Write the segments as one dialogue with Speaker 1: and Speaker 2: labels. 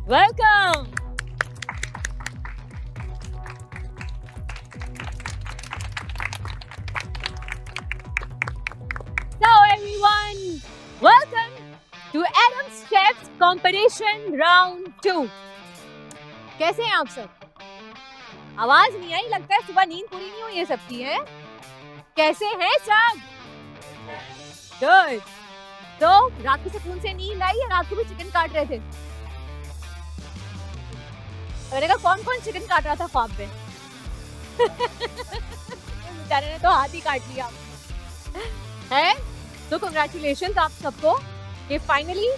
Speaker 1: Welcome. So everyone, welcome to Adam's Chef's Competition Round 2. कैसे हैं आप सब? आवाज नहीं आई, लगता है सुबह नींद पूरी नहीं हुई है सबकी, है? कैसे हैं सब? गुड। तो रात को सुकून से नींद आई या रात को भी चिकन काट रहे थे? मैंने कहा कौन कौन चिकन काट रहा था ख्वाब में? बेचारे ने तो हाथ ही काट लिया है। तो कांग्रेचुलेशंस आप सबको कि फाइनली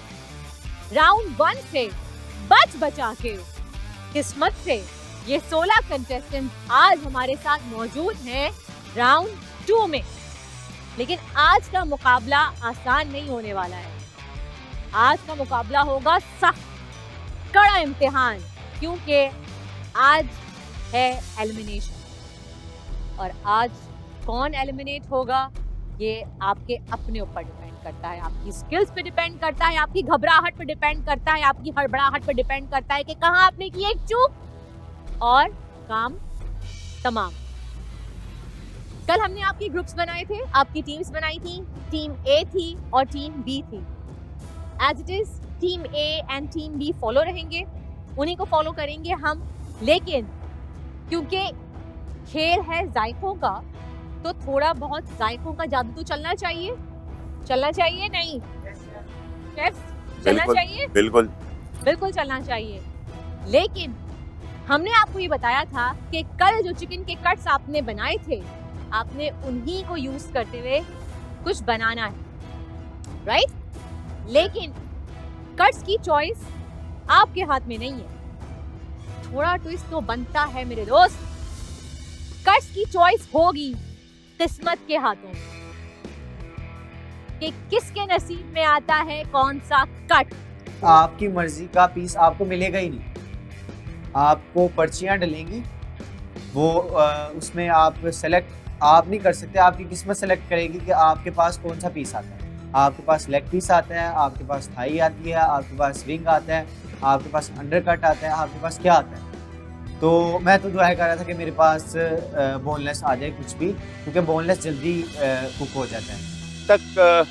Speaker 1: राउंड 1 से बच बचा के किस्मत से ये 16 कंटेस्टेंट आज हमारे साथ मौजूद हैं राउंड 2 में। लेकिन आज का मुकाबला आसान नहीं होने वाला है। आज का मुकाबला होगा सख्त, कड़ा इम्तिहान, क्योंकि आज है एलिमिनेशन। और आज कौन एलिमिनेट होगा ये आपके अपने ऊपर डिपेंड करता है, आपकी स्किल्स पे डिपेंड करता है, आपकी घबराहट पे डिपेंड करता है, आपकी हड़बड़ाहट पे डिपेंड करता है कि कहाँ आपने की एक चूक और काम तमाम। कल हमने आपके ग्रुप्स बनाए थे, आपकी टीम्स बनाई थी। टीम ए थी और टीम बी थी। As it is team A and team B follow रहेंगे, उन्हीं को फॉलो करेंगे हम। लेकिन क्योंकि खेल है जायकों का, तो थोड़ा बहुत जायकों का जादू तो चलना चाहिए। चलना चाहिए नहीं शेफ? चलना चाहिए,
Speaker 2: बिल्कुल
Speaker 1: बिल्कुल चलना चाहिए। लेकिन हमने आपको ये बताया था कि कल जो चिकन के कट्स आपने बनाए थे, आपने उन्हीं को यूज करते हुए कुछ बनाना है, राइट? लेकिन कट्स की चॉइस आपके हाथ में नहीं है। थोड़ा ट्विस्ट तो बनता है मेरे दोस्त। कट्स की चॉइस होगी किस्मत के हाथों में कि किसके नसीब में आता है कौन सा कट।
Speaker 3: आपकी मर्जी का पीस आपको मिलेगा ही नहीं। आपको पर्चियां डलेंगी, वो उसमें आप सेलेक्ट आप नहीं कर सकते। आपकी किस्मत सेलेक्ट करेगी कि आपके पास कौन सा पीस आता है। आपके पास लेग पीस आता है, आपके पास थाई आती है, आपके पास विंग आता है, आपके पास अंडरकट आता है, आपके पास क्या आता है। तो मैं तो दुआ कर रहा था कि मेरे पास बोनलेस आ जाए कुछ भी, क्योंकि बोनलेस जल्दी कुक हो जाता है।
Speaker 2: तक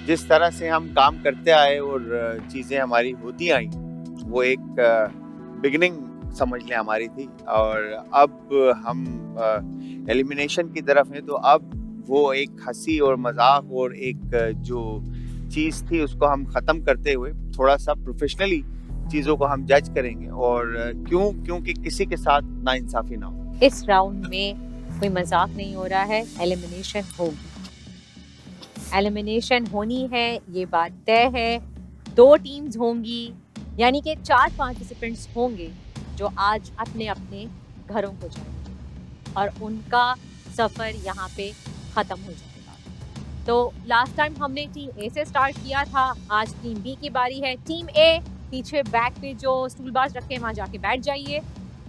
Speaker 2: जिस तरह से हम काम करते आए और चीज़ें हमारी होती आई, वो एक बिगिनिंग समझ लें हमारी थी। और अब हम एलिमिनेशन की तरफ हैं, तो अब वो एक हंसी और मजाक और एक जो चीज़ थी उसको हम ख़त्म करते हुए थोड़ा सा प्रोफेशनली चीज़ों को हम जज करेंगे। और क्योंकि किसी के साथ नाइंसाफ़ी ना हो।
Speaker 1: इस राउंड में कोई मजाक नहीं हो रहा है, एलिमिनेशन होगी। एलिमिनेशन होनी है, ये बात तय है। 2 टीम्स होंगी, यानी कि 4 पार्टिसिपेंट्स होंगे जो आज अपने अपने घरों को जाएंगे और उनका सफ़र यहाँ पे ख़त्म हो जाएगा। तो लास्ट टाइम हमने टीम ए से स्टार्ट किया था, आज टीम बी की बारी है। टीम ए पीछे बैक पे जो स्टूल बार्स रखे हैं वहाँ जाके बैठ जाइए,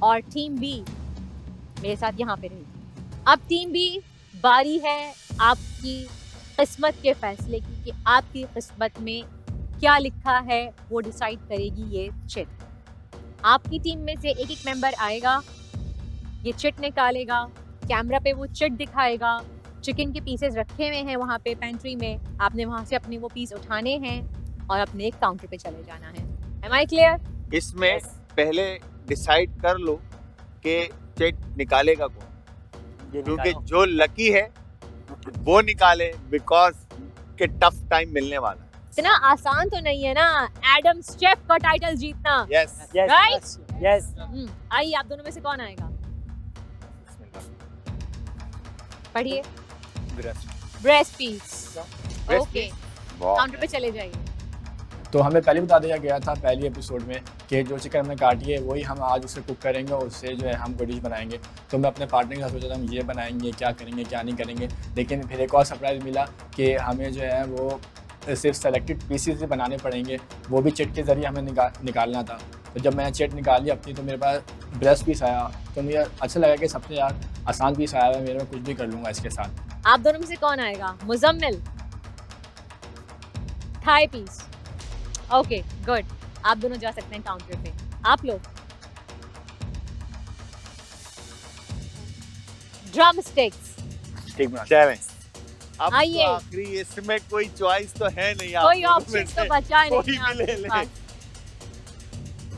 Speaker 1: और टीम बी मेरे साथ यहाँ पे रहेगी। अब टीम बी बारी है आपकी किस्मत के फैसले की कि आपकी किस्मत में क्या लिखा है, वो डिसाइड करेगी ये चिट। आपकी टीम में से एक एक मेंबर आएगा, ये चिट निकालेगा, कैमरा पे वो चिट दिखाएगा। चिकन के पीसेस रखे हुए हैं वहाँ पे पेंट्री में, आपने वहाँ से अपने वो पीस उठाने हैं और अपने एक काउंटर पे चले जाना है। Am I clear?
Speaker 2: इसमें पहले डिसाइड कर लो कि चिट निकालेगा कौन, क्योंकि जो लकी है वो निकाले, बिकॉज के टफ टाइम मिलने वाला है।
Speaker 1: इतना आसान तो नहीं है ना एडम शेफ का टाइटल जीतना।
Speaker 2: Yes
Speaker 1: Right?
Speaker 3: यस।
Speaker 1: आइए, आप दोनों में से कौन आएगा? पढ़िए। Breast piece. ओके, काउंटर पे चले जाइए।
Speaker 4: तो हमें पहले बता दिया गया था पहले एपिसोड में कि जो चिकन हमने काटी है वही हम आज उसे कुक करेंगे और उससे जो है हम कोई डिश बनाएंगे। तो मैं अपने पार्टनर के साथ सोचा था हम ये बनाएंगे, क्या करेंगे क्या नहीं करेंगे। लेकिन फिर एक और सरप्राइज़ मिला कि हमें जो है वो सिर्फ सेलेक्टेड पीसेस ही बनाने पड़ेंगे, वो भी चिट के ज़रिए हमें निकालना था। तो जब मैंने चिट निकाली अपनी, तो मेरे पास ब्रेस्ट पीस आया, तो मुझे अच्छा लगा कि सबसे यार आसान पीस आया है, मेरे में कुछ भी कर लूँगा इसके साथ।
Speaker 1: आप दोनों में से कौन आएगा? Muzammil, thigh piece. Okay good. आप दोनों जा सकते हैं काउंटर पे। आप लोग ड्रम स्टिक्स
Speaker 4: ठीक बना
Speaker 2: चलें। अब तो
Speaker 1: आइए।
Speaker 2: आखिरी इसमें कोई चॉइस तो है नहीं, आप
Speaker 1: कोई
Speaker 2: दोनों
Speaker 1: ऑप्शन
Speaker 2: में
Speaker 1: तो
Speaker 2: से
Speaker 1: बचा ही
Speaker 2: कोई
Speaker 1: नहीं
Speaker 2: भी
Speaker 1: आप
Speaker 2: ले
Speaker 1: लोगों के
Speaker 2: ले।
Speaker 1: पास।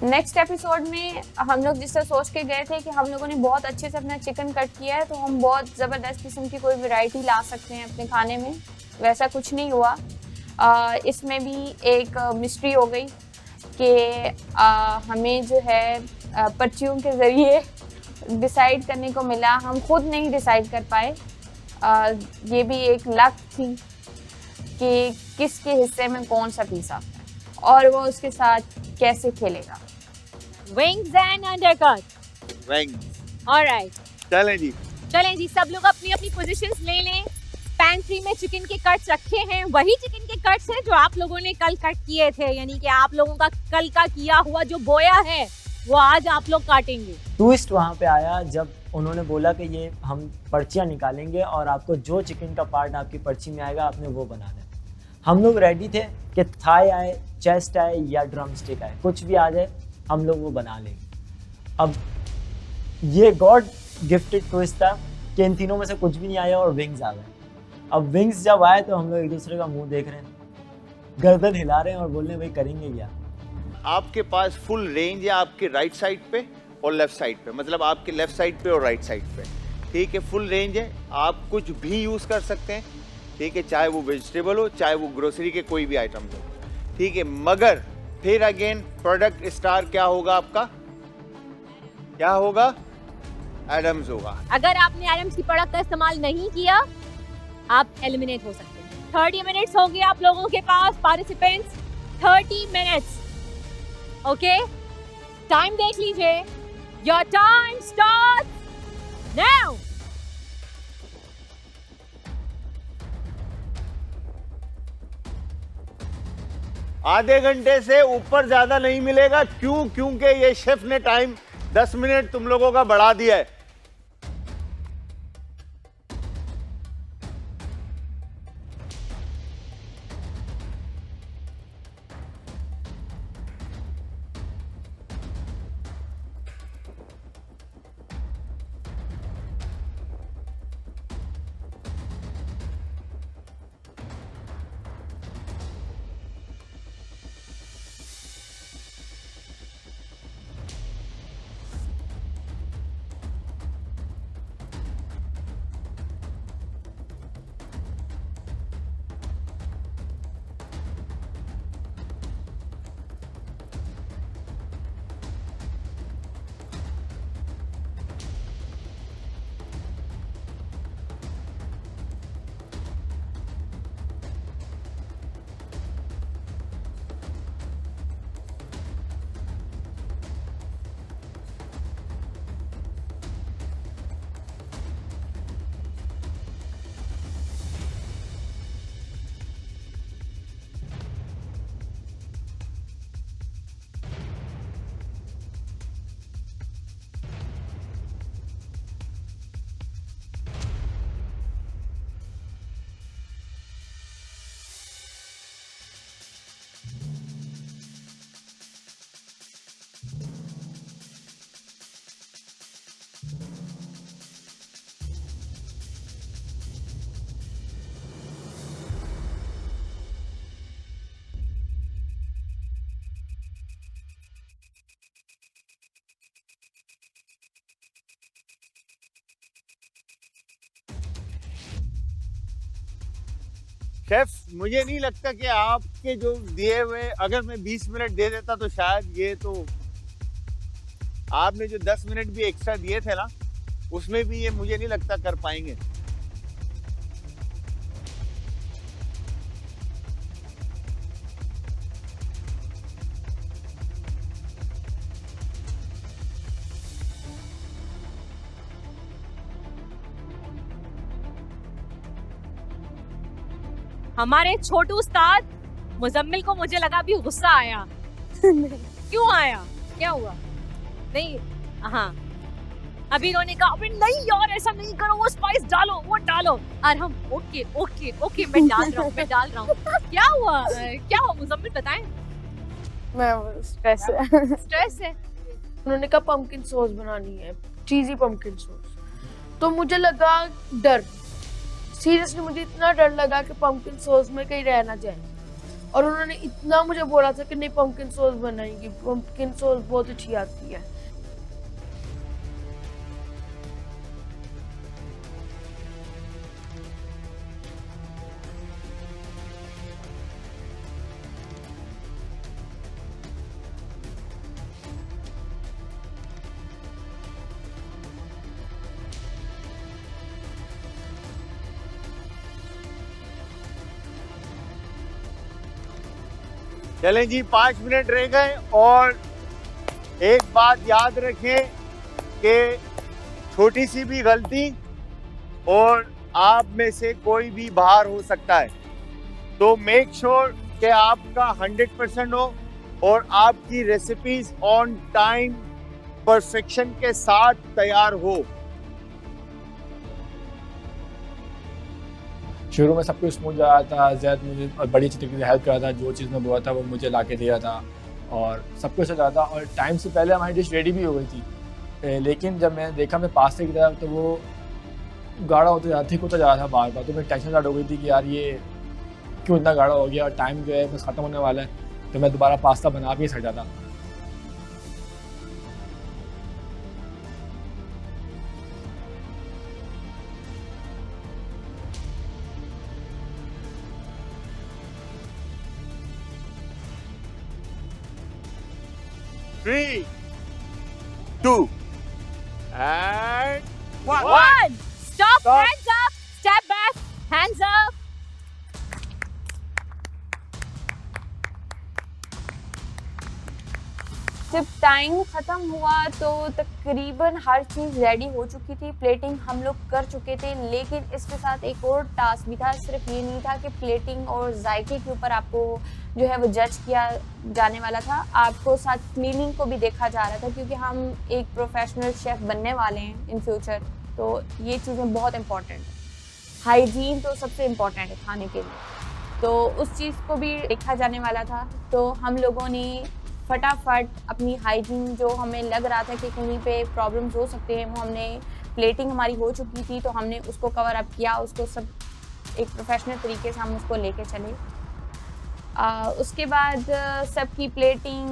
Speaker 5: नेक्स्ट एपिसोड में हम लोग जिससे सोच के गए थे कि हम लोगों ने बहुत अच्छे से अपना चिकन कट किया है तो हम बहुत ज़बरदस्त किस्म की कोई वैरायटी ला सकते हैं अपने खाने में, वैसा कुछ नहीं हुआ। इसमें भी एक मिस्ट्री हो गई कि हमें जो है पर्चियों के ज़रिए डिसाइड करने को मिला, हम खुद नहीं डिसाइड कर पाए। ये भी एक लक थी कि किसके हिस्से में कौन सा पीस आता है और वो उसके साथ कैसे खेलेगा।
Speaker 1: Wings and undercut.
Speaker 2: Wings।
Speaker 1: Alright,
Speaker 2: चलें जी।
Speaker 1: चलें जी, सब लोग अपनी अपनी पोजीशंस ले लें। पैंट्री में चिकन के कट्स रखे हैं, वही चिकन के कट्स हैं जो आप लोगों ने कल कट किए थे, यानी कि आप लोगों का कल का किया हुआ जो बोया है वो आज आप लोग काटेंगे।
Speaker 6: ट्विस्ट वहाँ पे आया जब उन्होंने बोला कि ये हम पर्चियाँ निकालेंगे और आपको जो चिकन का पार्ट आपकी पर्ची में आएगा आपने वो बनाना है। हम लोग रेडी थे कि थाई आए, चेस्ट आए या ड्रम स्टिक आए, कुछ भी आ जाए हम लोग वो बना लेंगे। अब ये गॉड गिफ्टेड ट्विस्ट था कि इन तीनों में से कुछ भी नहीं आया और विंग्स आ गए। अब विंग्स जब आए तो हम लोग एक दूसरे का मुंह देख रहे हैं, गर्दन हिला रहे हैं और बोल रहे हैं भाई करेंगे क्या।
Speaker 2: आपके पास फुल रेंज है आपके राइट साइड पे और लेफ्ट साइड पे, मतलब आपके लेफ्ट साइड पे और राइट साइड पे, ठीक है, फुल रेंज है, आप कुछ भी यूज़ कर सकते हैं, ठीक है, चाहे वो वेजिटेबल हो चाहे वो ग्रोसरी के कोई भी आइटम हो, ठीक है। मगर फिर अगेन प्रोडक्ट स्टार क्या होगा आपका, क्या होगा, एडम्स होगा।
Speaker 1: अगर आपने एडम्स की प्रोडक्ट का इस्तेमाल नहीं किया आप एलिमिनेट हो सकते हैं। 30 मिनट्स हो गए आप लोगों के पास, पार्टिसिपेंट्स 30 मिनट्स। ओके, टाइम देख लीजिए, योर टाइम स्टार्ट्स नाउ।
Speaker 2: आधे घंटे से ऊपर ज्यादा नहीं मिलेगा, क्यों, क्योंकि ये शेफ ने टाइम 10 मिनट तुम लोगों का बढ़ा दिया है। शेफ, मुझे नहीं लगता कि आपके जो दिए हुए, अगर मैं 20 मिनट दे देता तो शायद ये तो, आपने जो 10 मिनट भी एक्स्ट्रा दिए थे ना, उसमें भी ये मुझे नहीं लगता कर पाएंगे।
Speaker 1: हमारे छोटू उस्ताद मुजम्मिल को मुझे लगा भी गुस्सा आया। क्यों आया, क्या हुआ? नहीं, हाँ, अभी इन्होंने कहा अबे नहीं यार ऐसा नहीं करो, वो स्पाइस डालो, वो डालो, और हम ओके ओके ओके मैं डाल रहा हूँ, मैं डाल रहा हूँ। क्या हुआ मुजम्मिल बताएं।
Speaker 7: मैं स्ट्रेस है।
Speaker 1: स्ट्रेस है।
Speaker 7: उन्होंने कहा पम्पकिन सॉस बनानी है, चीज़ी पम्पकिन सॉस। तो मुझे लगा डर, सीरियसली मुझे इतना डर लगा कि पम्पकिन सॉस में कहीं रह ना जाए। और उन्होंने इतना मुझे बोला था कि नहीं पम्पकिन सॉस बनाएंगी, पम्पकिन सॉस बहुत अच्छी आती है।
Speaker 2: चलें जी, 5 मिनट रह गए और एक बात याद रखें कि छोटी सी भी गलती और आप में से कोई भी बाहर हो सकता है, तो मेक श्योर कि आपका 100% हो और आपकी रेसिपीज ऑन टाइम परफेक्शन के साथ तैयार हो।
Speaker 4: शुरू में सब कुछ स्मूथ जा रहा था, जैद मुझे बड़ी अच्छी तरीके से हेल्प कर रहा था, जो चीज़ मैं बोला था वो मुझे ला के दिया था और सब कुछ हो रहा था और टाइम से पहले हमारी डिश रेडी भी हो गई थी। लेकिन जब मैंने देखा मैं पास्ते की तरफ, तो वो गाढ़ा होता जा रहा, थिक होता जा रहा था बार बार, तो मेरी टेंशन स्टार्ट हो गई थी कि यार ये क्यों इतना गाढ़ा हो गया और टाइम जो है बस ख़त्म होने वाला है, तो मैं दोबारा पास्ता बना भी सक जाता।
Speaker 2: Three, 2, and 1.
Speaker 1: One. Stop. Hands up. Step back. Hands up.
Speaker 5: जब टाइम ख़त्म हुआ तो तकरीबन हर चीज़ रेडी हो चुकी थी, प्लेटिंग हम लोग कर चुके थे, लेकिन इसके साथ एक और टास्क भी था। सिर्फ ये नहीं था कि प्लेटिंग और जायके के ऊपर आपको जो है वो जज किया जाने वाला था, आपको साथ क्लीनिंग को भी देखा जा रहा था, क्योंकि हम एक प्रोफेशनल शेफ़ बनने वाले हैं इन फ्यूचर। तो ये चीज़ें बहुत इंपॉर्टेंट है, हाइजीन तो सबसे इम्पॉर्टेंट है खाने के लिए, तो उस चीज़ को भी देखा जाने वाला था। तो हम लोगों ने फटाफट अपनी हाइजीन जो हमें लग रहा था कि कहीं पे प्रॉब्लम्स हो सकते हैं, वो हमने प्लेटिंग हमारी हो चुकी थी तो हमने उसको कवर अप किया, उसको सब एक प्रोफेशनल तरीके से हम उसको लेके चले। उसके बाद सबकी प्लेटिंग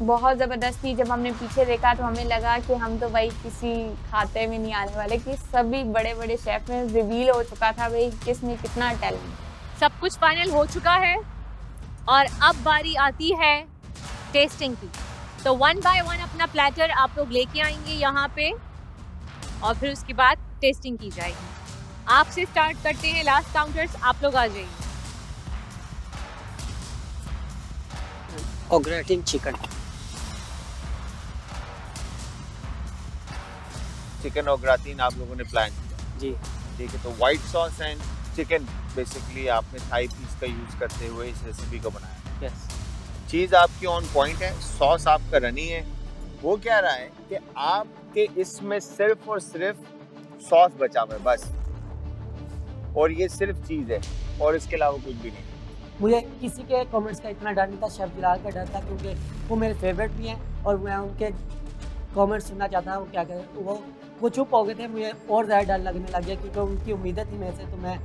Speaker 5: बहुत ज़बरदस्त थी। जब हमने पीछे देखा तो हमें लगा कि हम तो भाई किसी खाते में नहीं आने वाले, कि सभी बड़े बड़े शेफ में रिवील हो चुका था भाई किसने कितना टैलेंट।
Speaker 1: सब कुछ फाइनल हो चुका है और अब बारी आती है टेस्टिंग की। तो 1 बाय 1 अपना प्लेटर आप लोग लेके आएंगे यहाँ पे और फिर उसके बाद टेस्टिंग की जाएगी। आपसे स्टार्ट करते हैं, लास्ट काउंटर्स आप लोग आ जाइए।
Speaker 8: और ग्रेटिंग चिकन
Speaker 2: चिकन और ग्रातीन आप लोगों ने प्लान किया
Speaker 8: जी।
Speaker 2: ठीक है, तो white sauce and chicken basically आपने थाई पीस का यूज़ करते हुए इस रेसिपी को बनाया।
Speaker 8: यस।
Speaker 2: चीज़ आपकी ऑन पॉइंट है, सॉस आपका रनी है। वो कह रहा है कि आपके इसमें सिर्फ और सिर्फ सॉस बचा हुआ है बस, और ये सिर्फ चीज़ है और इसके अलावा कुछ भी नहीं।
Speaker 8: मुझे किसी के कमेंट्स का इतना डर नहीं था, शेफ बिलाल का डर था, क्योंकि वो मेरे फेवरेट भी हैं और मैं उनके कमेंट सुनना चाहता था। वो क्या करें, वो चुप हो गए थे, मुझे और ज़्यादा डर लगने लग गया क्योंकि उनकी उम्मीदें थी मेरे से। तो मैं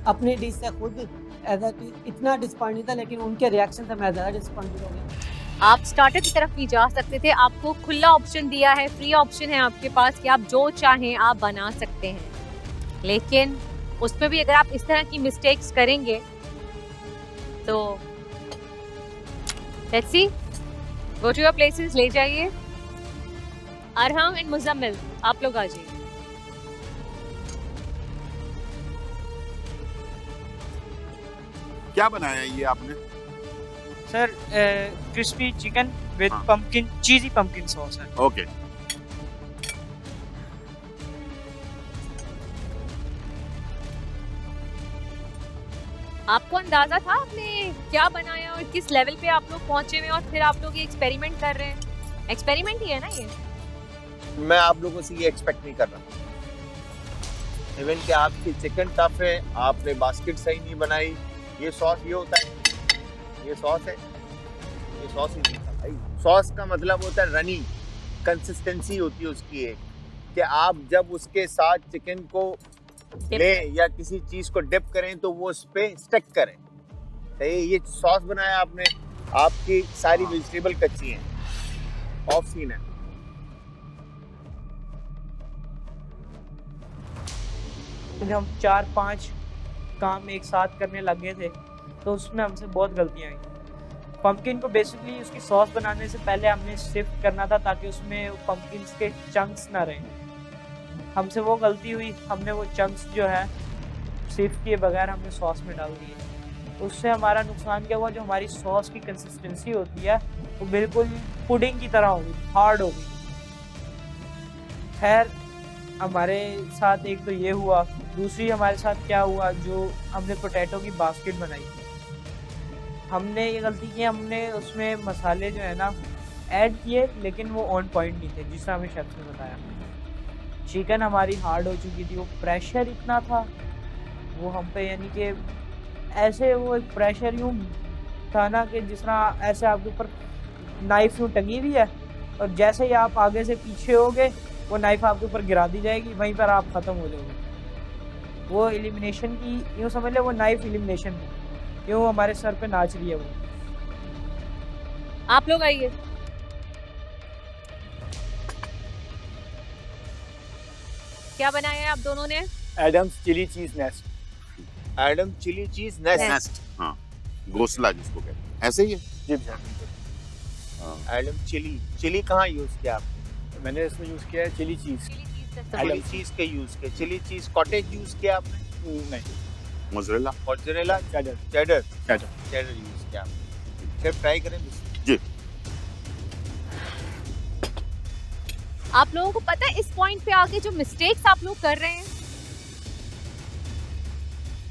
Speaker 8: अपनी डिश से खुद ऐसा इतना डिसपॉइंटेड था, लेकिन उनके रिएक्शन से मैं ज़्यादा डिसपॉइंटेड हो गया।
Speaker 1: आप स्टार्टर की तरफ भी जा सकते थे, आपको खुला ऑप्शन दिया है, फ्री ऑप्शन है आपके पास कि आप जो चाहें आप बना सकते हैं, लेकिन उसमें भी अगर आप इस तरह की मिस्टेक्स करेंगे तो let's see, go to your places, ले जाइए। अरहम एंड मुजम्मिल आप लोग आ जाइए।
Speaker 2: क्या बनाया ये आपने?
Speaker 9: सर क्रिस्पी चिकन विद
Speaker 2: हाँ।
Speaker 9: पंपकिन, चीज़ी पंपकिन सॉस है।
Speaker 2: ओके,
Speaker 1: आपको अंदाजा था आपने क्या बनाया और किस लेवल पे आप लोग पहुंचे हुए और फिर आप लोग ये एक्सपेरिमेंट कर रहे हैं? एक्सपेरिमेंट ही है ना ये।
Speaker 2: मैं आप लोगों से ये एक्सपेक्ट नहीं कर रहा, इवन कि आपकी चिकन टफ है, आपने बास्केट सही नहीं बनाई। ये सॉस ये होता है, ये सॉस है, ये सॉस ही नहीं था भाई। सॉस का मतलब होता है रनी, कंसिस्टेंसी होती है उसकी एक, कि आप जब उसके साथ चिकन को ले या किसी चीज को डिप करें तो वो उस पे स्टिक करें। सही, ये सॉस बनाया आपने, आपकी सारी वेजिटेबल कच्ची हैं, ऑफ सीन है।
Speaker 9: हम 4-5 काम एक साथ करने लग गए थे तो उसमें हमसे बहुत गलतियाँ आई। पम्पकिन को बेसिकली उसकी सॉस बनाने से पहले हमने शिफ्ट करना था ताकि उसमें पम्पकिन के चंक्स ना रहें। हमसे वो गलती हुई, हमने वो चंक्स जो है शिफ्ट किए बगैर हमने सॉस में डाल दिए। उससे हमारा नुकसान क्या हुआ, जो हमारी सॉस की कंसिस्टेंसी होती है वो बिल्कुल पुडिंग की तरह हो गई, हार्ड हो गई। खैर हमारे साथ एक तो ये हुआ, दूसरी हमारे साथ क्या हुआ, जो हमने पोटैटो की बास्केट बनाई, हमने ये गलती की, हमने उसमें मसाले जो है ना ऐड किए लेकिन वो ऑन पॉइंट नहीं थे जिस तरह हमें शेफ ने बताया। चिकन हमारी हार्ड हो चुकी थी, वो प्रेशर इतना था वो हम पे, यानी कि ऐसे वो एक प्रेशर यूँ था ना कि जिस तरह ऐसे आपके ऊपर नाइफ यूँ टंगी हुई है और जैसे ही आप आगे से पीछे होगे वो नाइफ आपके ऊपर गिरा दी जाएगी, वहीं पर आप ख़त्म हो जाओगे। वो एलिमिनेशन की यूँ समझ ले, वो नाइफ एलिमिनेशन थी, यूँ हमारे सर पे नाच रही है वो।
Speaker 1: आप लोग आइए। क्या बनाया है आप दोनों ने?
Speaker 4: Adam's chilli cheese nest.
Speaker 2: Adam chilli cheese nest.
Speaker 10: Nest, हाँ, घोंसला जिसको कहते हैं, ऐसे ही है।
Speaker 4: जी बिल्कुल।
Speaker 2: एडम चिली, चिली कहाँ यूज किया आपने?
Speaker 4: मैंने इसमें यूज़ किया है चिली चीज़।
Speaker 2: चिली चीज के यूज किया, चिली चीज कॉटेज यूज किया आपने?
Speaker 4: नहीं,
Speaker 10: mozzarella.
Speaker 2: Mozzarella,
Speaker 4: cheddar.
Speaker 2: Cheddar,
Speaker 4: cheddar.
Speaker 2: Cheddar use किया आपने। फिर ट्राई करें
Speaker 10: जी।
Speaker 1: आप लोगों को पता है इस पॉइंट पे आके जो मिस्टेक्स आप लोग कर रहे हैं,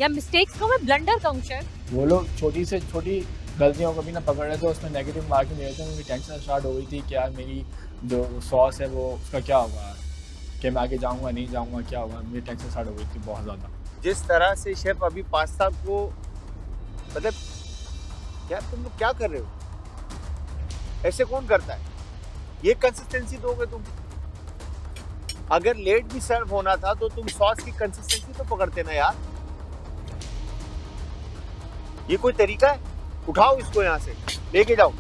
Speaker 1: या मिस्टेक्स को मैं ब्लंडर कहूँ शायद,
Speaker 4: वो लोग छोटी से छोटी गलतियों को भी ना पकड़ रहे थे, उसमें नेगेटिव मार्किंग दे रहे थे। उनकी टेंशन स्टार्ट हो गई थी कि यार मेरी जो सॉस है वो उसका क्या होगा, कि मैं आगे जाऊंगा नहीं जाऊंगा, क्या होगा, मेरी टेंशन स्टार्ट हो गई थी बहुत ज़्यादा।
Speaker 2: जिस तरह से शेफ अभी पास्ता को, मतलब यार तुम लोग क्या कर रहे हो? ऐसे कौन करता है? ये कंसिस्टेंसी दोगे तुम? अगर लेट भी सर्व होना था तो तुम सॉस की कंसिस्टेंसी तो पकड़ते ना यार। ये कोई तरीका है? उठाओ इसको यहाँ से, लेके जाओ,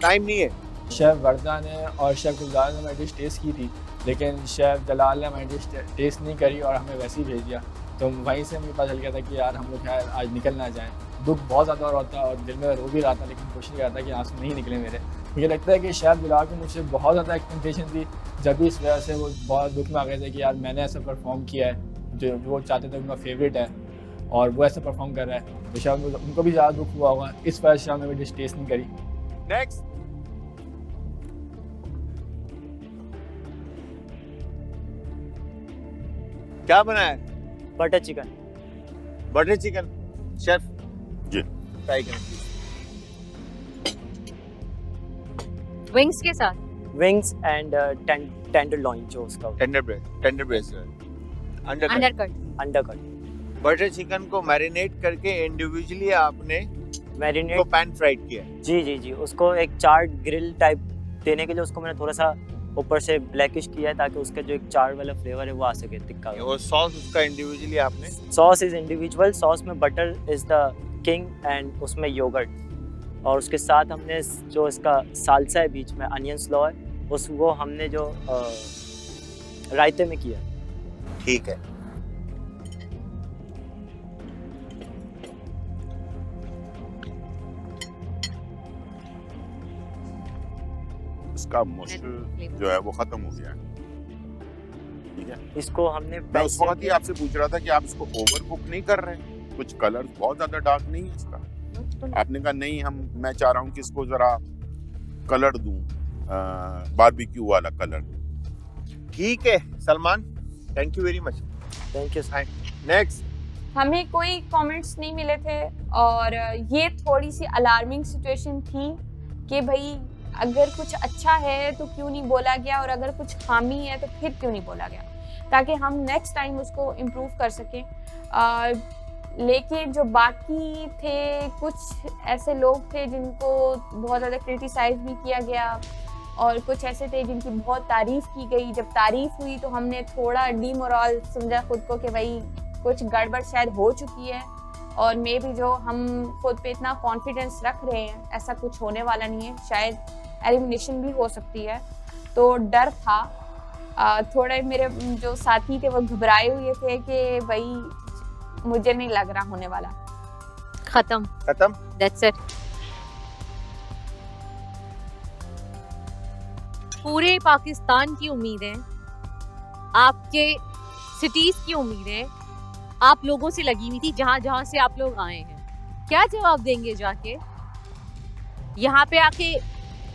Speaker 2: टाइम नहीं है।
Speaker 4: शेफ़ वर्दा ने और शेफ़ गुलजार ने हमारी डिश टेस्ट की थी, लेकिन शेफ़ जलाल ने हमारी डिश टेस्ट नहीं करी और हमें वैसे ही भेज दिया। तो वहीं से मुझे पता चल गया था कि यार हम लोग यार आज निकल ना जाएँ। दुख बहुत ज़्यादा हो रहा था और दिल में रो भी रहा था, लेकिन कोशिश कर रहा था कि आज नहीं निकले मेरे। मुझे लगता है कि शेफ़ जलाल को मुझसे बहुत ज़्यादा एक्सपेक्टेशन थी, जब भी इस वजह से वो बहुत दुख में आ गए थे कि यार मैंने ऐसा परफॉर्म किया है जो वो चाहते थे, उनका फेवरेट है और वो ऐसा परफॉर्म कर रहा है, तो शायद उनको भी ज़्यादा दुख हुआ होगा। इस वजह से हमने डिश टेस्ट नहीं करी।
Speaker 2: नेक्स्ट, क्या बनाया है?
Speaker 6: Butter chicken.
Speaker 2: Butter chicken. Chef
Speaker 10: ji.
Speaker 2: Try करें प्लीज।
Speaker 1: विंग्स के साथ।
Speaker 6: विंग्स एंड टेंडरलॉइन जो उसका
Speaker 2: tender breast, undercut.
Speaker 6: Undercut.
Speaker 2: Butter chicken को मैरिनेट करके इंडिविजुअली आपने
Speaker 6: मैरिनेट
Speaker 2: को पैन फ्राइड किया है।
Speaker 6: जी उसको एक चार्ड ग्रिल टाइप देने के लिए उसको मैंने थोड़ा सा ऊपर से ब्लैकिश किया है ताकि उसका जो एक चार्ड वाला फ्लेवर है वो आ सके तिक्का।
Speaker 2: और सॉस उसका इंडिविजुअली आपने?
Speaker 6: Sauce is individual. सॉस में butter is the king and उसमें योगर्ट, और उसके साथ हमने जो इसका साल्सा है बीच में, अनियन स्लॉ है, वो हमने जो रायते में किया।
Speaker 2: ठीक है।
Speaker 10: इसका मुश्किल जो है वो खत्म हो गया है। ठीक है,
Speaker 6: इसको हमने
Speaker 10: मैं उस वक्त ही आपसे पूछ रहा था कि आप इसको ओवर कुक नहीं कर रहे, कुछ कलर बहुत ज्यादा डार्क नहीं है इसका। आपने कहा नहीं, मैं चाह रहा हूँ कि इसको जरा कलर दूं, बारबेक्यू वाला कलर।
Speaker 2: ठीक है Salman, thank you very much.
Speaker 6: Thank you.
Speaker 2: Next.
Speaker 5: हमें कोई कमेंट्स नहीं मिले थे और ये थोड़ी सी अलार्मिंग सिचुएशन थी कि भाई अगर कुछ अच्छा है तो क्यों नहीं बोला गया, और अगर कुछ खामी है तो फिर क्यों नहीं बोला गया, ताकि हम नेक्स्ट टाइम उसको इम्प्रूव कर सकें। लेकिन जो बाकी थे, कुछ ऐसे लोग थे जिनको बहुत ज़्यादा क्रिटिसाइज भी किया गया और कुछ ऐसे थे जिनकी बहुत तारीफ़ की गई। जब तारीफ़ हुई तो हमने थोड़ा डीमोरल समझा खुद को कि भाई कुछ गड़बड़ शायद हो चुकी है, और मे भी जो हम खुद पे इतना कॉन्फिडेंस रख रहे हैं ऐसा कुछ होने वाला नहीं है, शायद एलिमिनेशन भी हो सकती है। तो डर था। थोड़े मेरे जो साथी थे वो घबराए हुए थे कि भाई मुझे नहीं लग रहा होने वाला।
Speaker 2: खत्म।
Speaker 1: That's it. पूरे पाकिस्तान की उम्मीदें, आपके सिटीज की उम्मीदें आप लोगों से लगी हुई थी, जहां जहां से आप लोग आए हैं। क्या जवाब देंगे जाके? यहाँ पे आके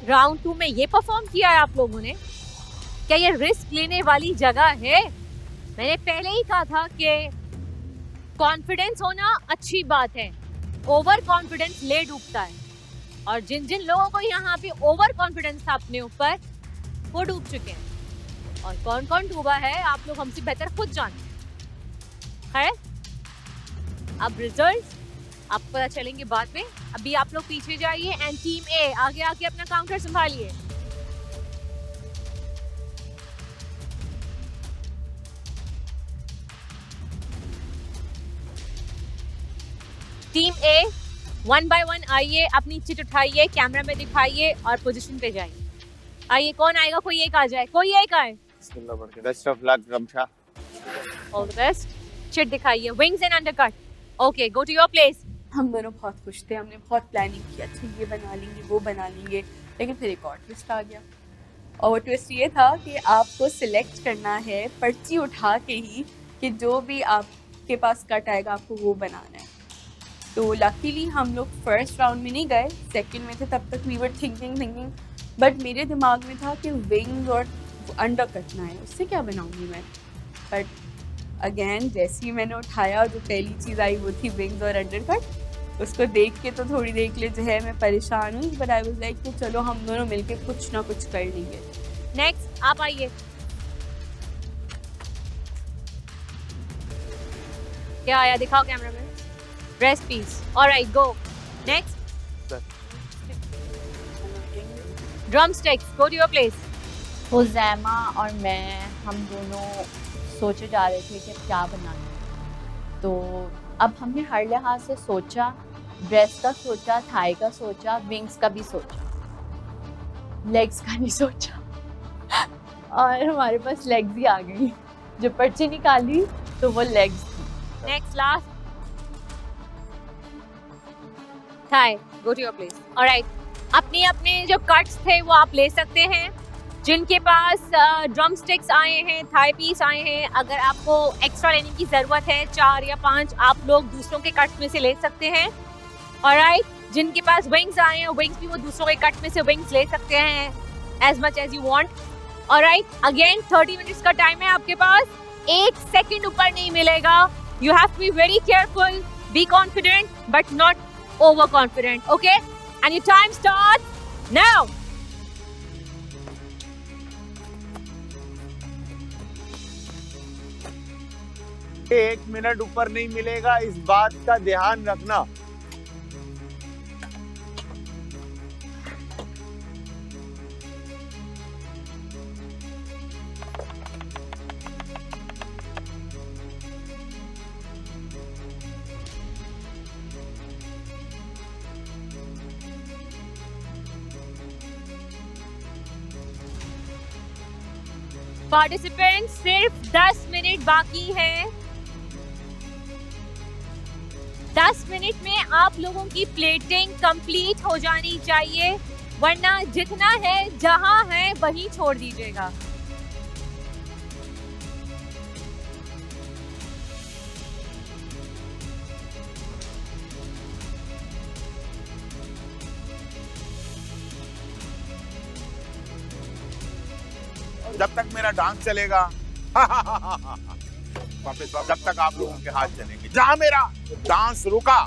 Speaker 1: राउंड 2 में ये परफॉर्म किया है आप लोगों ने? क्या ये रिस्क लेने वाली जगह है? मैंने पहले ही कहा था कि कॉन्फिडेंस होना अच्छी बात है, ओवर कॉन्फिडेंस ले डूबता है, और जिन जिन लोगों को यहाँ पे ओवर कॉन्फिडेंस था अपने ऊपर वो डूब चुके हैं, और कौन कौन डूबा है आप लोग हमसे बेहतर खुद जानते हैं। अब रिजल्ट आपको पता चलेंगे बाद में। अभी आप लोग पीछे जाइए एंड टीम ए आगे आके अपना काउंटर संभालिए। टीम ए 1 by 1 आइए, अपनी चिट उठाइए, कैमरा में दिखाइए और पोजीशन पे जाइए। आइए, कौन आएगा? कोई एक आ जाए, कोई एक आए।
Speaker 2: बेस्ट ऑफ लक गमशा।
Speaker 1: All the best. चिट दिखाइए, wings and undercut. Okay, go to your place.
Speaker 11: हम दोनों बहुत खुश थे, हमने बहुत प्लानिंग किया, अच्छा ये बना लेंगे वो बना लेंगे, लेकिन फिर एक और ट्विस्ट आ गया। और वो ट्विस्ट ये था कि आपको सिलेक्ट करना है पर्ची उठा के ही कि जो भी आपके पास कट आएगा आपको वो बनाना है। तो लकीली हम लोग फर्स्ट राउंड में नहीं गए, सेकंड में थे। तब तक वी वर थिंकिंग बट मेरे दिमाग में था कि विंग्स और अंडर कटना है, उससे क्या बनाऊंगी मैं। बट अगेन जैसे ही मैंने उठाया और जो पहली चीज़ आई वो थी विंग्स और अंडर कट। उसको देख के तो थोड़ी देर के लिए जो है मैं परेशान हुई, बट आई वाज लाइक कि चलो हम दोनों मिलके कुछ ना कुछ कर लेंगे।
Speaker 1: नेक्स्ट आप आइए। क्या आया दिखाओ कैमरा में। Breast piece. Alright, go next. Drum sticks, go to your place.
Speaker 12: Huzaima और मैं हम दोनों सोचे जा रहे थे कि क्या बनाना है। तो अब हमने हर लिहाज से सोचा, ब्रेस्ट का सोचा, थाई का सोचा, विंग्स का भी सोचा, लेग्स का नहीं सोचा और हमारे पास लेग्स ही आ गई। जो पर्ची निकाली तो वो लेग्स थी।
Speaker 1: Next last thigh, go to your place. Alright, अपने अपने जो कट्स थे वो आप ले सकते हैं। जिनके पास ड्रम स्टिक्स आए हैं, थाई पीस आए हैं, अगर आपको एक्स्ट्रा लेने की ज़रूरत है 4 या 5 आप लोग दूसरों के कट में से ले सकते हैं। ऑलराइट, जिनके पास विंग्स आए हैं विंग्स भी वो दूसरों के कट में से विंग्स ले सकते हैं as much as you want. Alright, again 30 minutes का टाइम है आपके पास, 1 सेकंड ऊपर नहीं मिलेगा। You have to be very careful, be confident but not over confident, okay? And your time starts now.
Speaker 2: एक मिनट ऊपर नहीं मिलेगा, इस बात का ध्यान रखना।
Speaker 1: पार्टिसिपेंट्स सिर्फ 10 मिनट बाकी है। 10 मिनट में आप लोगों की प्लेटिंग कंप्लीट हो जानी चाहिए, वरना जितना है जहां है वहीं छोड़ दीजिएगा।
Speaker 10: जब तक मेरा डांस चलेगा वापस जब तक आप लोगों के हाथ चलेंगे, जहाँ मेरा डांस रुका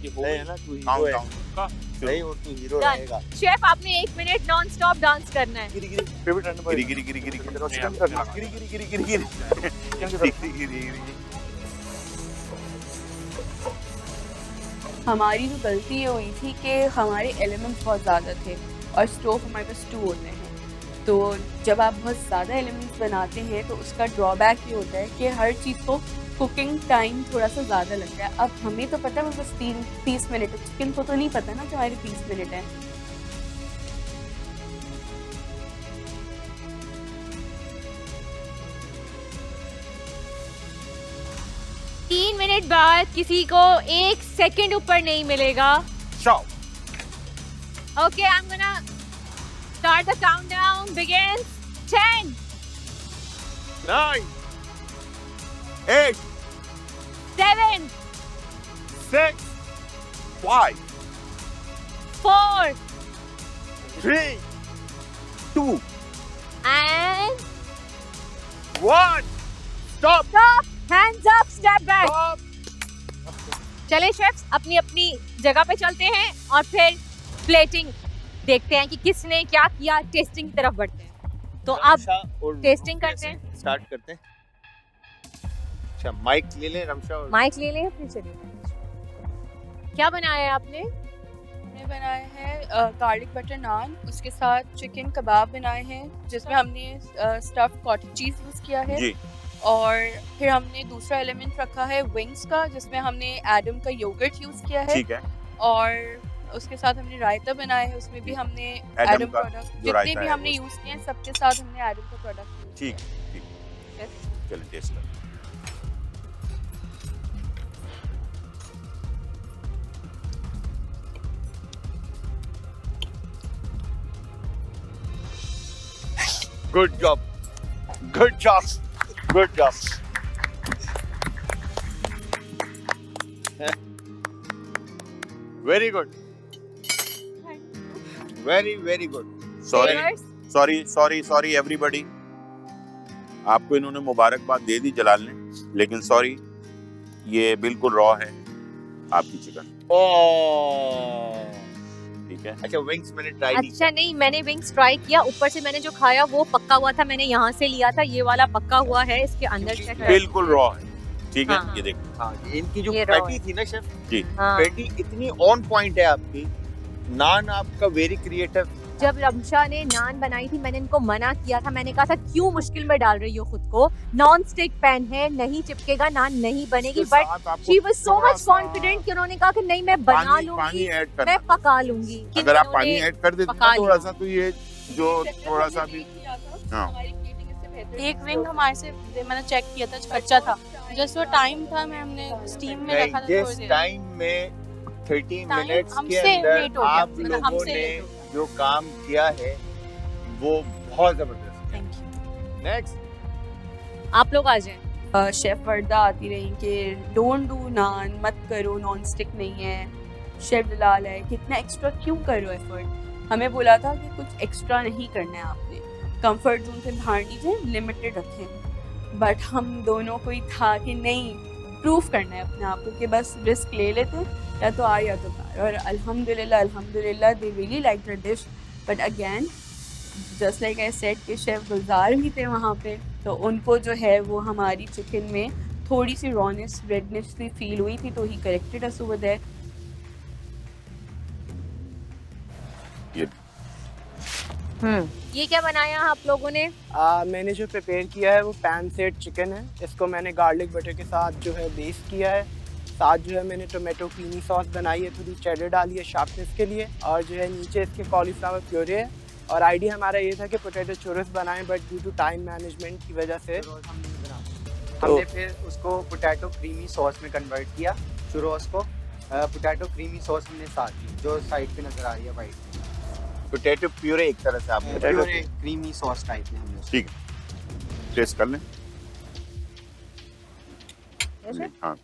Speaker 2: है ना, तू हीरो है। नहीं, वो तू हीरो रहेगा।
Speaker 1: शेफ, आपने 1 मिनट नॉन स्टॉप डांस करना है।
Speaker 2: गिरी गिरी फेवरेट रन पर गिरी गिरी गिरी गिरी गिरी गिरी गिरी गिरी गिरी गिरी
Speaker 11: हमारी जो गलती ये हुई थी कि हमारे एलिमेंट्स बहुत ज़्यादा थे और स्टोव हमारे पास 2 होते हैं। तो जब आप बहुत ज़्यादा एलिमेंट्स बनाते हैं तो उसका ड्रॉबैक ये होता है कि हर चीज़ को कुकिंग टाइम थोड़ा सा ज़्यादा लगता है। अब हमें तो पता है बस 30 मिनट है, चिकन को तो नहीं पता ना कि हमारे 30 मिनट है।
Speaker 1: तीन मिनट बाद किसी को 1 सेकंड ऊपर नहीं मिलेगा। Okay, I'm gonna start the countdown. Begins 10,
Speaker 2: 9, 8,
Speaker 1: 7,
Speaker 2: 6, 5,
Speaker 1: 4,
Speaker 2: 3, 2,
Speaker 1: and
Speaker 2: 1. Stop.
Speaker 1: stop. Hands up, step back. चले शेफ्स अपनी अपनी जगह पे चलते हैं और फिर प्लेटिंग देखते हैं कि किसने क्या किया। टेस्टिंग की तरफ बढ़ते हैं। तो अब टेस्टिंग करते हैं।
Speaker 2: स्टार्ट करते हैं। अच्छा माइक ले लें रमशा और
Speaker 1: माइक ले लें फिर चलिए। क्या बनाया है आपने?
Speaker 11: हमने बनाए हैं गार्लिक बटर नान, उसके साथ चिकन कबाब बनाए हैं जिसमें हमने स्टफ्ड कॉटेज चीज़ यूज़ किया है
Speaker 2: जी।
Speaker 11: और फिर हमने दूसरा एलिमेंट रखा है विंग्स का जिसमें हमने एडम का योगर्ट यूज़ किया है।
Speaker 2: ठीक है।
Speaker 11: और उसके साथ हमने रायता बनाया है, उसमें भी हमने एडम प्रोडक्ट जितने भी हमने यूज़ किए हैं सबके साथ हमने एडम का प्रोडक्ट।
Speaker 2: ठीक ठीक। चलिए टेस्ट करें। Good job. Good job. Good job. Very good. Very very good.
Speaker 10: Sorry everybody. आपको इन्होंने मुबारकबाद दे दी जलाल ने, लेकिन सॉरी ये बिल्कुल रॉ है आपकी चिकन। ठीक है।
Speaker 2: अच्छा विंग्स मैंने ट्राई नहीं
Speaker 1: अच्छा नहीं, मैंने विंग्स ट्राई किया। ऊपर से मैंने जो खाया वो पक्का हुआ था, मैंने यहाँ से लिया था। ये वाला पक्का हुआ है, इसके अंदर चेक करें।
Speaker 10: बिल्कुल रॉ है। ठीक है।
Speaker 1: हाँ।
Speaker 10: ये देखो।
Speaker 2: हाँ इनकी जो
Speaker 1: ये raw
Speaker 2: पैटी थी ना शेफ,
Speaker 10: जी
Speaker 1: हाँ।
Speaker 2: पैटी इतनी ऑन पॉइंट है आपकी। नान आपका वेरी क्रिएटिव।
Speaker 1: जब रमशा ने नान बनाई थी मैंने इनको मना किया था। मैंने कहा था क्यों मुश्किल में डाल रही हो खुद को, नॉन स्टिक पैन है, नहीं चिपकेगा, नान नहीं बनेगी। But she was so much confident कि उन्होंने कहा कि नहीं मैं बना
Speaker 10: पानी
Speaker 1: लूंगी,
Speaker 10: ऐड करना।
Speaker 1: मैं पका लूंगी। कि
Speaker 10: अगर आप
Speaker 1: उन्होंने
Speaker 10: पानी ऐड कर देते
Speaker 1: पका
Speaker 10: ना थोड़ा
Speaker 1: लिया।
Speaker 10: सा तो ये जो थोड़ा सा भी हाँ
Speaker 11: एक विंग हमारे से मैंने चेक किया था कच्चा था, जस्ट वो टाइम था मैं हमने स्टीम में रखा था थोड़ी
Speaker 2: जिस
Speaker 11: देर।
Speaker 2: टाइम में 30
Speaker 11: Time
Speaker 2: मिनट्स के
Speaker 11: हमसे
Speaker 2: अंदर
Speaker 11: late हो गया,
Speaker 2: आप
Speaker 11: मतलब
Speaker 2: लोगों
Speaker 11: हमसे
Speaker 2: ने
Speaker 11: late हो
Speaker 2: जो काम किया है वो बहुत जबरदस्त।
Speaker 11: Thank you.
Speaker 2: नेक्स्ट
Speaker 1: आप लोग आ जाएं।
Speaker 11: शेफ वर्दा आती रही कि डोंट डू नान, मत करो, नॉन स्टिक नहीं है। शेफ जलाल है कि इतना एक्स्ट्रा क्यों करो एफर्ट। हमें बोला था कि कुछ एक्स्ट्रा नहीं करना है, आपने कंफर्ट जोन से बाहर लीजिए, लिमिटेड रखें। बट हम दोनों को ही था कि नहीं, प्रूफ करना है अपने आप को कि बस रिस्क ले लेते हैं, या तो आ या तो बाहर। और अल्हम्दुलिल्लाह they really like the dish. But again just like I said कि शेफ गुलजार भी थे वहाँ पे, तो उनको जो है वो हमारी चिकन में थोड़ी सी रॉनेस, रेडनेस सी फील हुई थी, तो ही करेक्टेड अस ओवर देयर।
Speaker 1: ये क्या बनाया आप लोगों ने?
Speaker 13: मैंने जो प्रिपेयर किया है वो पैन सेट चिकन है। इसको मैंने गार्लिक बटर के साथ जो है बेस किया है। साथ जो है मैंने टोमेटो क्रीमी सॉस बनाई है, थोड़ी चेडर डाली है शार्पनेस के लिए, और जो है नीचे इसके कॉलीफ्लावर प्योरे है। और आइडिया हमारा ये था कि पोटैटो चोरस बनाएं, but due to time management की वजह से
Speaker 3: हमने फिर उसको पोटैटो क्रीमी सॉस में कन्वर्ट किया। चुरोस को पोटैटो क्रीमी सॉस हमने साथ दी, जो साइड पे नजर आ रही है वाइट।
Speaker 2: पोटैटो प्यूरे एक तरह से आपने
Speaker 3: प्योरे क्रीमी सॉस टाइप में हमने
Speaker 10: ठीक है। टेस्ट कर लें। हाँ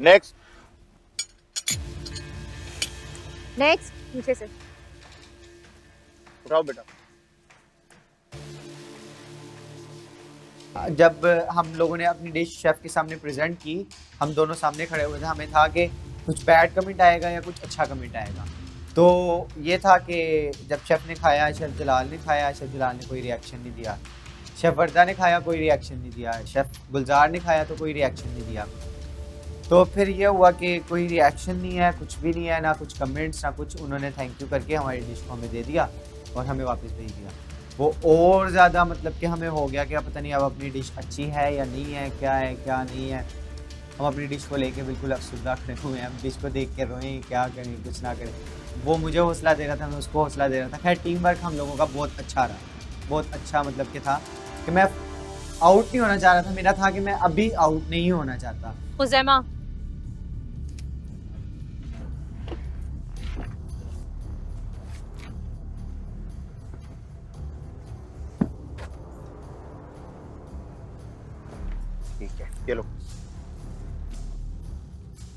Speaker 2: नेक्स्ट
Speaker 1: नीचे से
Speaker 2: उठाओ बेटा।
Speaker 3: जब हम लोगों ने अपनी डिश शेफ के सामने प्रेजेंट की, हम दोनों सामने खड़े हुए थे। हमें था कि कुछ बैड कमेंट आएगा या कुछ अच्छा कमेंट आएगा। तो ये था कि जब शेफ ने खाया, शेफ जलाल ने खाया, शेफ जलाल ने कोई रिएक्शन नहीं दिया। शेफ वर्दा ने खाया, कोई रिएक्शन नहीं दिया। शेफ गुलजार ने खाया तो कोई रिएक्शन नहीं दिया। तो फिर ये हुआ कि कोई रिएक्शन नहीं है, कुछ भी नहीं है, ना कुछ कमेंट्स ना कुछ। उन्होंने थैंक यू करके हमारी डिश को हमें दे दिया और हमें वापस भेज दिया। वो और ज़्यादा मतलब कि हमें हो गया कि अब पता नहीं अब अपनी डिश अच्छी है या नहीं है, क्या नहीं है। हम अपनी डिश को लेके बिल्कुल अफसरदा खड़े हुए हैं। हम डिश को देख के रोएं, क्या करें, कुछ ना करें। वो मुझे हौसला दे रहा था, मैं उसको हौसला दे रहा था। खैर टीम वर्क हम लोगों का बहुत अच्छा रहा, बहुत अच्छा मतलब कि था कि मैं आउट नहीं होना चाह रहा था। मेरा था कि मैं अभी आउट नहीं होना चाहता।
Speaker 1: हुज़ैमा,
Speaker 2: ठीक है, चलो।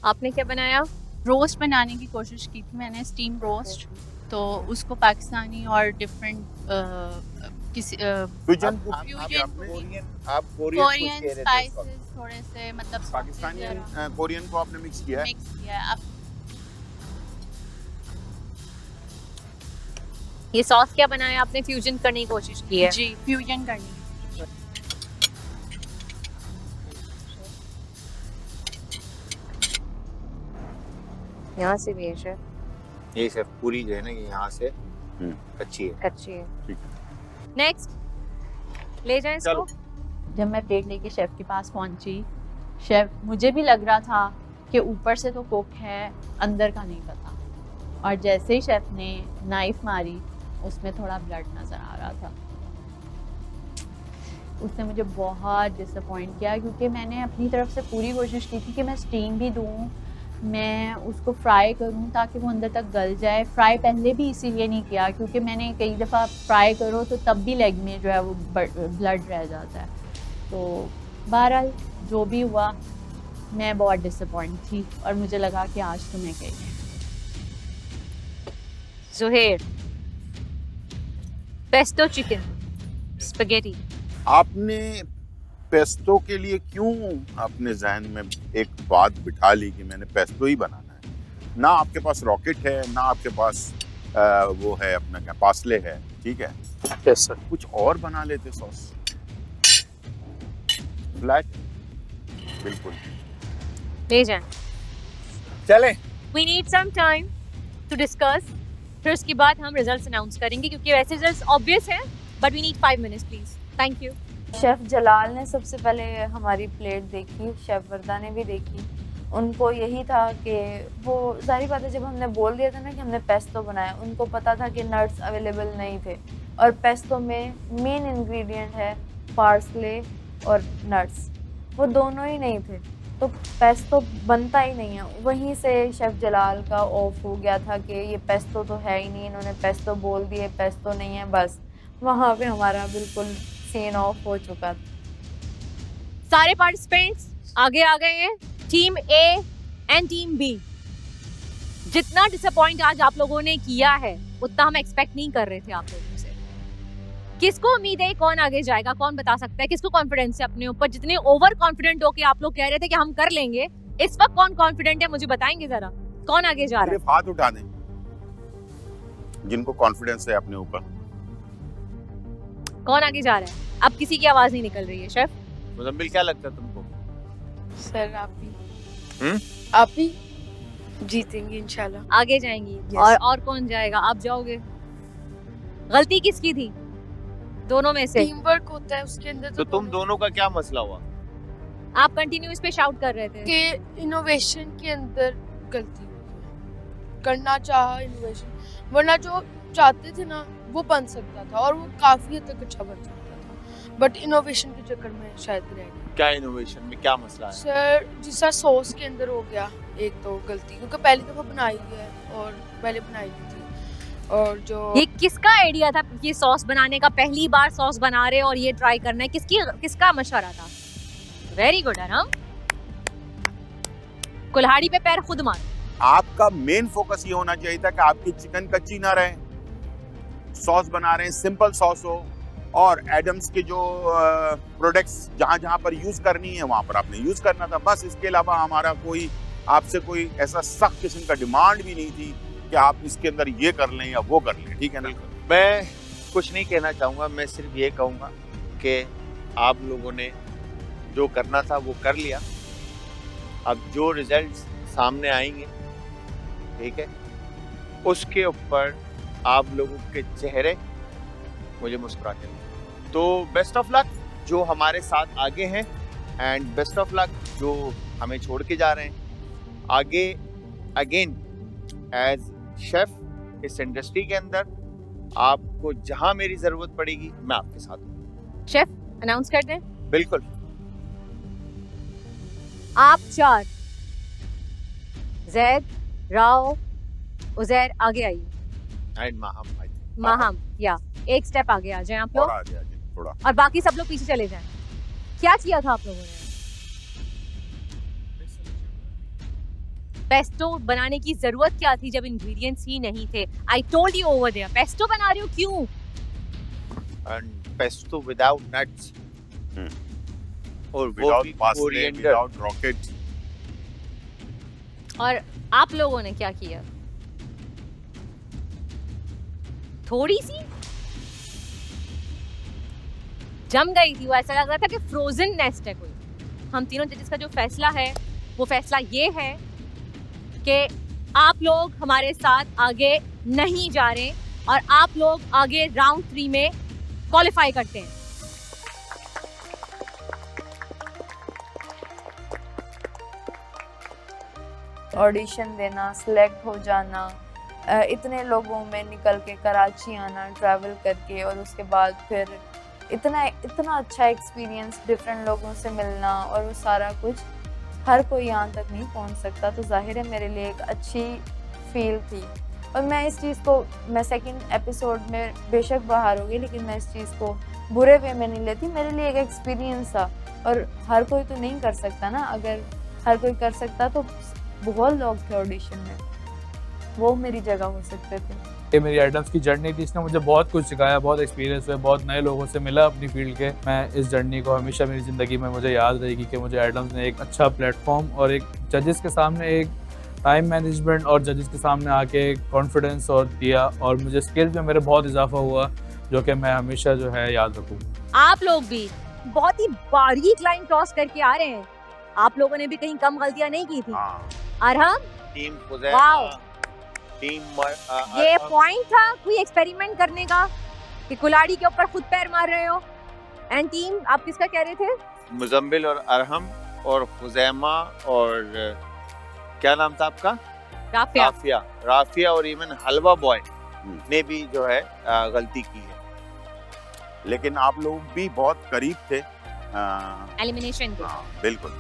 Speaker 1: आपने क्या बनाया?
Speaker 12: रोस्ट बनाने की कोशिश की थी मैंने, स्टीम रोस्ट। तो उसको पाकिस्तानी और डिफरेंट किसी
Speaker 10: फ्यूजन आप
Speaker 12: कोरियन स्पाइसेस थोड़े से मतलब
Speaker 10: पाकिस्तानी कोरियन को आपने मिक्स किया है?
Speaker 12: मिक्स किया है। अब
Speaker 1: ये सॉस क्या बनाया आपने? फ्यूजन करने की कोशिश की है?
Speaker 12: जी, फ्यूजन करनी।
Speaker 1: यहाँ से भी है शेफ?
Speaker 2: ये शेफ पूरी जो है ना ये यहाँ से कच्ची है।
Speaker 1: कच्ची है। नेक्स्ट ले जाएं इसको।
Speaker 12: जब मैं प्लेट लेके शेफ के पास पहुंची, शेफ मुझे भी लग रहा था कि ऊपर से तो कुक है, अंदर का नहीं पता। और जैसे ही शेफ ने नाइफ मारी, उसमें थोड़ा ब्लड नज़र आ रहा था। उसने मुझे बहुत डिसअपॉइंट किया क्योंकि मैंने अपनी तरफ से पूरी कोशिश की थी कि मैं स्टीम भी दूँ, मैं उसको फ्राई करूं ताकि वो अंदर तक गल जाए। फ्राई पहले भी इसीलिए नहीं किया क्योंकि मैंने कई दफ़ा फ्राई करो तो तब भी लेग में जो है वो ब्लड रह जाता है। तो बहरहाल जो भी हुआ, मैं बहुत डिसअपॉइंट थी और मुझे लगा कि आज तो मैं गई।
Speaker 1: Zuhair, pesto chicken spaghetti.
Speaker 10: आपने पेस्टो के लिए क्यों अपने जहन में एक बात बिठा ली कि मैंने पेस्टो ही बनाना है? ना आपके पास रॉकेट है, ना आपके पास वो है अपना क्या पासले है, ठीक है?
Speaker 14: Yes sir.
Speaker 10: कुछ और बना लेते सॉस। फ्लैट बिल्कुल
Speaker 1: ले जाएं।
Speaker 2: चले।
Speaker 1: We need some time to discuss. फिर उसके बाद हम रिजल्ट्स अनाउंस करेंगे क्योंकि वैसे रिजल्ट्स ऑब्वियस हैं, but we need 5 minutes please. Thank you.
Speaker 5: Chef Jalal ने सबसे पहले हमारी प्लेट देखी, शेफ़ वर्दा ने भी देखी। उनको यही था कि वो ज़ाहिर बात है, जब हमने बोल दिया था ना कि हमने पेस्टो बनाया, उनको पता था कि नट्स अवेलेबल नहीं थे। और पेस्टो में मेन इंग्रेडिएंट है पार्सले और नट्स, वो दोनों ही नहीं थे, तो पेस्टो बनता ही नहीं है। वहीं से शेफ़ जलाल का ऑफ हो गया था कि ये पेस्टो तो है ही नहीं, इन्होंने पेस्टो बोल दिए, पेस्टो नहीं है। बस वहाँ पे हमारा बिल्कुल सीन ऑफ हो चुका था।
Speaker 1: सारे पार्टिसिपेंट्स आगे आ गए हैं, team A and team B. जितना डिसअपॉइंट आज आप लोगों ने किया है उतना हम एक्सपेक्ट नहीं कर रहे थे आप लोगों से। किसको उम्मीद है कौन आगे जाएगा? कौन बता सकता है? किसको कॉन्फिडेंस है अपने ऊपर? जितने ओवर कॉन्फिडेंट हो के आप लोग कह रहे थे कि हम कर लेंगे, इस वक्त कौन कॉन्फिडेंट है मुझे बताएंगे जरा? कौन आगे जा रहा है?
Speaker 10: सिर्फ हाथ उठा दें जिनको कॉन्फिडेंस है अपने ऊपर।
Speaker 1: कौन आगे जा रहा है? अब किसी की आवाज नहीं निकल रही है। शेफ
Speaker 2: मुजम्मिल, क्या लगता है तुमको?
Speaker 7: सर आप ही जीतेंगे इंशाल्लाह।
Speaker 1: आगे जाएंगी।
Speaker 7: Yes.
Speaker 1: और कौन जाएगा? आप जाओगे। गलती किसकी थी दोनों में से?
Speaker 7: टीम वर्क होता है उसके अंदर।
Speaker 2: तो तुम दोनों का क्या मसला हुआ?
Speaker 1: आप कंटिन्यू इस पे शाउट कर रहे थे
Speaker 7: कि इनोवेशन के अंदर गलती हुई, करना चाहा इनोवेशन, वरना जो चाहते थे ना वो बन सकता था और वो काफी हद तक अच्छा बन सकता था, बट इनोवेशन के चक्कर में शायद रह गया।
Speaker 2: क्या इनोवेशन में क्या मसला है?
Speaker 7: सर जिस तरह सॉस के अंदर हो गया एक तो गलती, क्योंकि पहली दफा बनाई है और पहले बनाई थी। और जो
Speaker 1: ये किसका आइडिया था ये सॉस बनाने का? पहली बार सॉस बना रहे और ये ट्राई करना है, किसका मशवरा था? वेरी गुड है ना, कुल्हाड़ी पे पैर खुद मार।
Speaker 10: आपका मेन फोकस ये होना चाहिए था कि आपकी चिकन कच्ची ना रहे, सॉस बना रहे हैं सिंपल सॉस हो, और एडम्स के जो प्रोडक्ट्स जहाँ जहाँ पर यूज करनी है वहाँ पर आपने यूज करना था। बस इसके अलावा हमारा कोई आपसे कोई ऐसा सख्त किस्म का डिमांड भी नहीं थी कि आप इसके अंदर ये कर लें या वो कर लें, ठीक है ना?
Speaker 2: मैं कुछ नहीं कहना चाहूँगा, मैं सिर्फ ये कहूँगा कि आप लोगों ने जो करना था वो कर लिया। अब जो रिजल्ट्स सामने आएंगे, ठीक है, उसके ऊपर आप लोगों के चेहरे मुझे मुस्कुराते हैं। तो बेस्ट ऑफ लक जो हमारे साथ आगे हैं, एंड बेस्ट ऑफ लक जो हमें छोड़ के जा रहे हैं आगे। अगेन एज शेफ इस इंडस्ट्री के अंदर आपको जहां मेरी जरूरत पड़ेगी मैं आपके साथ हूँ।
Speaker 1: शेफ अनाउंस कर दें।
Speaker 2: बिल्कुल।
Speaker 1: आप 4 जैद, राव, उजैर आगे आइए।
Speaker 2: एंड माहम
Speaker 1: माहम या एक स्टेप आगे आ जाएं आप लोग,
Speaker 10: और आगे आगे थोड़ा।
Speaker 1: और बाकी सब लोग पीछे चले जाएं। क्या किया था आप लोगों ने? पेस्टो बनाने की जरूरत क्या थी जब इंग्रेडिएंट्स ही नहीं थे? I told you over there, pesto बना रहे हो क्यों?
Speaker 2: एंड पेस्टो विदाउट नट्स और
Speaker 10: विदाउट पार्सले, विदाउट रॉकेट।
Speaker 1: और आप लोगों ने क्या किया? थोड़ी सी जम गई थी वो, ऐसा लग रहा था कि फ्रोजन नेस्ट है कोई। हम तीनों जजेस का जो फैसला है वो फैसला ये है कि आप लोग हमारे साथ आगे नहीं जा रहे और आप लोग आगे राउंड 3 में क्वालिफाई करते हैं।
Speaker 5: ऑडिशन देना, सिलेक्ट हो जाना, इतने लोगों में निकल के कराची आना ट्रैवल करके, और उसके बाद फिर इतना अच्छा एक्सपीरियंस, डिफरेंट लोगों से मिलना, और वो सारा कुछ हर कोई यहाँ तक नहीं पहुँच सकता। तो जाहिर है मेरे लिए एक अच्छी फील थी, और मैं इस चीज़ को, मैं सेकंड एपिसोड में बेशक बाहर हो गई, लेकिन मैं इस चीज़ को बुरे वे में नहीं लेती। मेरे लिए एक एक्सपीरियंस था, और हर कोई तो नहीं कर सकता ना। अगर हर कोई कर सकता तो बहुत लोग थे ऑडिशन में, वो मेरी जगह हो सकते थे।
Speaker 14: ये मेरी एडम्स की जर्नी थी, इसने मुझे बहुत कुछ सिखाया, बहुत एक्सपीरियंस हुआ, बहुत नए लोगों से मिला अपनी फील्ड के। मैं इस जर्नी को हमेशा मेरी ज़िंदगी में मुझे याद रहेगी कि मुझे एडम्स ने एक अच्छा प्लेटफॉर्म और एक जजेस के सामने एक टाइम मैनेजमेंट और जजेस के सामने आके कॉन्फिडेंस और दिया, और मुझे स्किल्स में मेरे बहुत इजाफा हुआ, जो कि मैं हमेशा जो है याद रखूँ।
Speaker 1: आप लोग भी बहुत ही बारीक लाइन क्रॉस करके आ रहे हैं। आप लोगों ने भी कहीं कम गलतियां नहीं की थी। अरहम,
Speaker 2: टीम
Speaker 1: वाओ,
Speaker 2: टीम
Speaker 1: ये पॉइंट था कोई एक्सपेरिमेंट करने का कि कुल्हाड़ी के ऊपर खुद पैर मार रहे हो। एंड टीम, आप किसका कह रहे थे?
Speaker 2: मुजम्मिल और अरहम और हुजैमा और क्या नाम था आपका?
Speaker 1: राफिया।
Speaker 2: राफिया और इवन हलवा बॉय ने भी जो है गलती की है।
Speaker 10: लेकिन आप लोग भी बहुत करीब थे
Speaker 1: एलिमिनेशन के।
Speaker 10: बिल्कुल,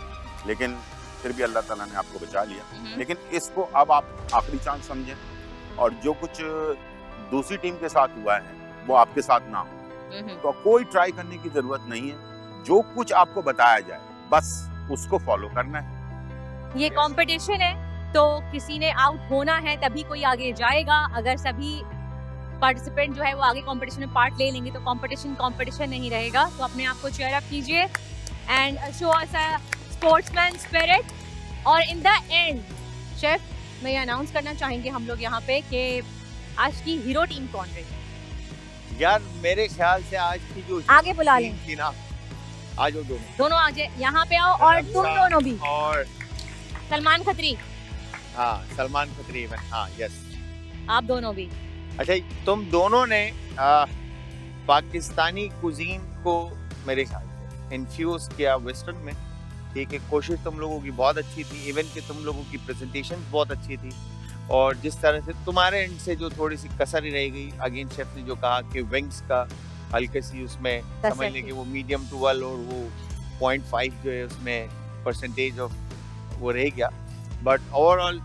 Speaker 10: लेकिन फिर भी अल्लाह ताला ने आपको बचा लिया। लेकिन इसको अब आप आखिरी चांस समझें, और जो कुछ दूसरी टीम के साथ हुआ है वो आपके साथ ना हो। तो कोई ट्राई करने की जरूरत नहीं है, जो कुछ आपको बताया जाए बस उसको फॉलो करना है।
Speaker 1: ये कंपटीशन है, तो किसी ने आउट होना है तभी कोई आगे जाएगा। अगर सभी पार्टिसिपेंट जो है वो आगे कंपटीशन में पार्ट ले लेंगे तो कंपटीशन नहीं रहेगा। तो अपने आप को चेयर अप कीजिए and show us a sportsman spirit. और इन द एंड शेफ, मैं ये अनाउंस करना चाहेंगे हम लोग यहाँ पे कि आज की हीरो टीम कौन रही?
Speaker 2: यार मेरे ख्याल से आज की जो
Speaker 1: आगे बुला लें
Speaker 2: थी ना, आज वो
Speaker 1: दोनों आ जाए यहाँ पे आओ, और तुम दोनों भी,
Speaker 2: और
Speaker 1: सलमान खत्री।
Speaker 2: हाँ, सलमान खत्री, हाँ यस,
Speaker 1: आप दोनों भी।
Speaker 2: अच्छा, तुम दोनों ने पाकिस्तानी कुजीन को मेरे ख्याल से इन्फ्यूज किया वेस्टर्न में। ठीक है, कोशिश तुम लोगों की बहुत अच्छी थी, इवन कि तुम लोगों की प्रेजेंटेशन बहुत अच्छी थी, और जिस तरह से तुम्हारे एंड से जो थोड़ी सी कसर ही रह गई, अगेन शेफ ने जो कहा कि विंग्स का हल्के सी उसमें समझ लें कि वो मीडियम टू वेल, और वो 0.5 जो है उसमें परसेंटेज ऑफ वो रह गया, बट ओवरऑल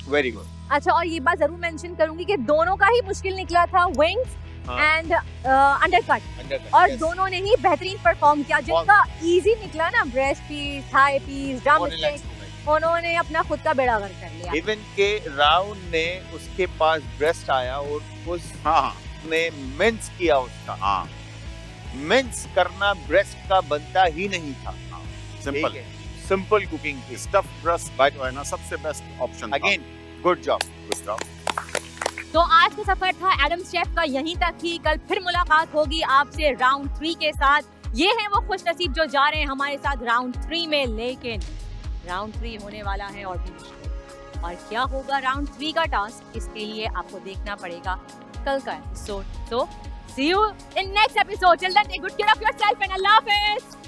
Speaker 2: वेरी गुड।
Speaker 1: अच्छा, और ये बात जरूर मेंशन करूंगी कि दोनों का ही मुश्किल निकला था, विंग्स एंड अंडरकट, और दोनों ने ही बेहतरीन परफॉर्म किया। जिनका इजी निकला ना, breast piece, thigh piece, drumstick, उन्होंने अपना खुद का बेड़ा गर्क कर लिया।
Speaker 2: इवन के राउंड ने उसके पास ब्रेस्ट आया और उसने मिन्स किया उसका। मिन्स करना ब्रेस्ट का बनता ही नहीं था। सिंपल कुकिंग थी,
Speaker 10: स्टफ ब्रेस्ट बट है ना सबसे best option.
Speaker 2: Again good job.
Speaker 1: तो आज का सफर था एडम शेफ का यहीं तक ही। कल फिर मुलाकात होगी आपसे राउंड 3 के साथ। ये हैं वो खुश नसीब जो जा रहे हैं हमारे साथ राउंड 3 में, लेकिन राउंड 3 होने वाला है और भी मुश्किल। और क्या होगा राउंड 3 का टास्क, इसके लिए आपको देखना पड़ेगा कल का एपिसोड। तो see you in next episode. Till then, take good care of yourself and Allah Hafiz.